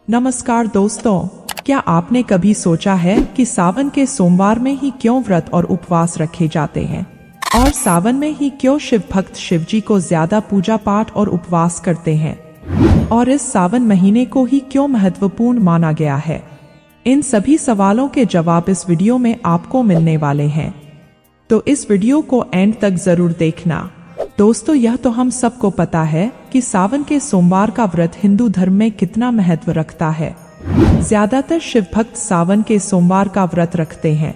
नमस्कार दोस्तों, क्या आपने कभी सोचा है कि सावन के सोमवार में ही क्यों व्रत और उपवास रखे जाते हैं और सावन में ही क्यों शिव भक्त शिवजी को ज्यादा पूजा पाठ और उपवास करते हैं और इस सावन महीने को ही क्यों महत्वपूर्ण माना गया है। इन सभी सवालों के जवाब इस वीडियो में आपको मिलने वाले हैं, तो इस वीडियो को एंड तक जरूर देखना। दोस्तों, यह तो हम सबको पता है कि सावन के सोमवार का व्रत हिंदू धर्म में कितना महत्व रखता है। ज्यादातर शिव भक्त सावन के सोमवार का व्रत रखते हैं।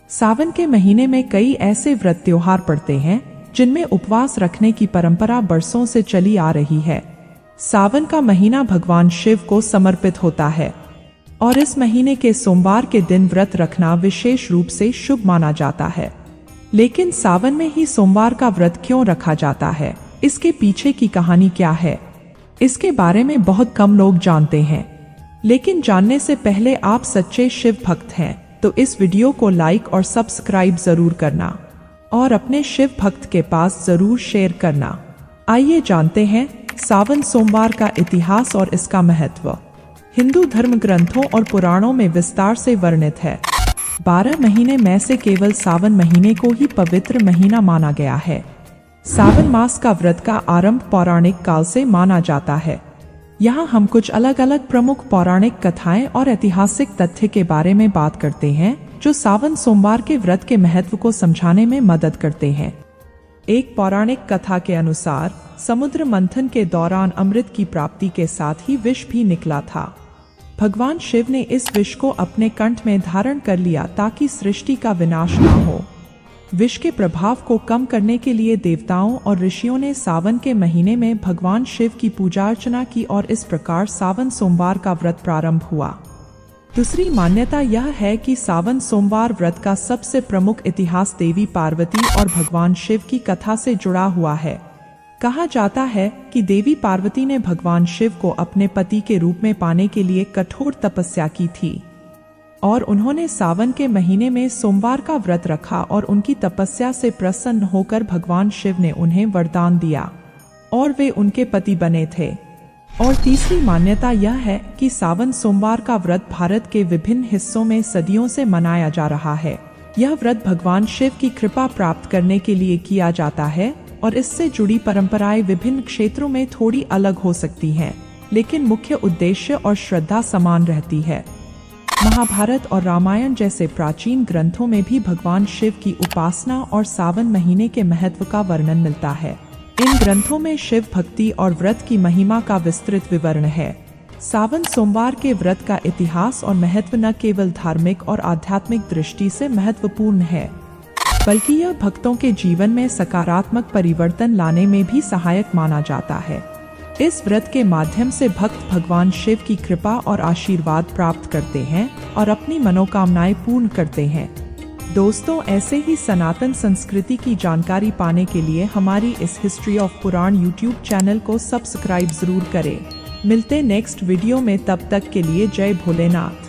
सावन के महीने में कई ऐसे व्रत त्योहार पड़ते हैं जिनमें उपवास रखने की परंपरा बरसों से चली आ रही है। सावन का महीना भगवान शिव को समर्पित होता है और इस महीने के सोमवार के दिन व्रत रखना विशेष रूप से शुभ माना जाता है। लेकिन सावन में ही सोमवार का व्रत क्यों रखा जाता है, इसके पीछे की कहानी क्या है, इसके बारे में बहुत कम लोग जानते हैं। लेकिन जानने से पहले आप सच्चे शिव भक्त हैं तो इस वीडियो को लाइक और सब्सक्राइब जरूर करना और अपने शिव भक्त के पास जरूर शेयर करना। आइए जानते हैं सावन सोमवार का इतिहास और इसका महत्व। हिंदू धर्म ग्रंथों और पुराणों में विस्तार से वर्णित है। 12 महीने में से केवल सावन महीने को ही पवित्र महीना माना गया है। सावन मास का व्रत का आरंभ पौराणिक काल से माना जाता है। यहाँ हम कुछ अलग अलग प्रमुख पौराणिक कथाएं और ऐतिहासिक तथ्य के बारे में बात करते हैं जो सावन सोमवार के व्रत के महत्व को समझाने में मदद करते हैं। एक पौराणिक कथा के अनुसार समुद्र मंथन के दौरान अमृत की प्राप्ति के साथ ही विष भी निकला था। भगवान शिव ने इस विष को अपने कंठ में धारण कर लिया ताकि सृष्टि का विनाश ना हो। विष के प्रभाव को कम करने के लिए देवताओं और ऋषियों ने सावन के महीने में भगवान शिव की पूजा अर्चना की और इस प्रकार सावन सोमवार का व्रत प्रारंभ हुआ। दूसरी मान्यता यह है कि सावन सोमवार व्रत का सबसे प्रमुख इतिहास देवी पार्वती और भगवान शिव की कथा से जुड़ा हुआ है। कहा जाता है कि देवी पार्वती ने भगवान शिव को अपने पति के रूप में पाने के लिए कठोर तपस्या की थी और उन्होंने सावन के महीने में सोमवार का व्रत रखा और उनकी तपस्या से प्रसन्न होकर भगवान शिव ने उन्हें वरदान दिया और वे उनके पति बने थे। और तीसरी मान्यता यह है कि सावन सोमवार का व्रत भारत के विभिन्न हिस्सों में सदियों से मनाया जा रहा है। यह व्रत भगवान शिव की कृपा प्राप्त करने के लिए किया जाता है और इससे जुड़ी परंपराएं विभिन्न क्षेत्रों में थोड़ी अलग हो सकती हैं, लेकिन मुख्य उद्देश्य और श्रद्धा समान रहती है। महाभारत और रामायण जैसे प्राचीन ग्रंथों में भी भगवान शिव की उपासना और सावन महीने के महत्व का वर्णन मिलता है। इन ग्रंथों में शिव भक्ति और व्रत की महिमा का विस्तृत विवरण है। सावन सोमवार के व्रत का इतिहास और महत्व न केवल धार्मिक और आध्यात्मिक दृष्टि से महत्वपूर्ण है, बल्कि यह भक्तों के जीवन में सकारात्मक परिवर्तन लाने में भी सहायक माना जाता है। इस व्रत के माध्यम से भक्त भगवान शिव की कृपा और आशीर्वाद प्राप्त करते हैं और अपनी मनोकामनाएं पूर्ण करते हैं। दोस्तों, ऐसे ही सनातन संस्कृति की जानकारी पाने के लिए हमारी इस history of Puran YouTube channel को सब्सक्राइब जरूर करें। मिलते नेक्स्ट वीडियो में, तब तक के लिए जय भोलेनाथ।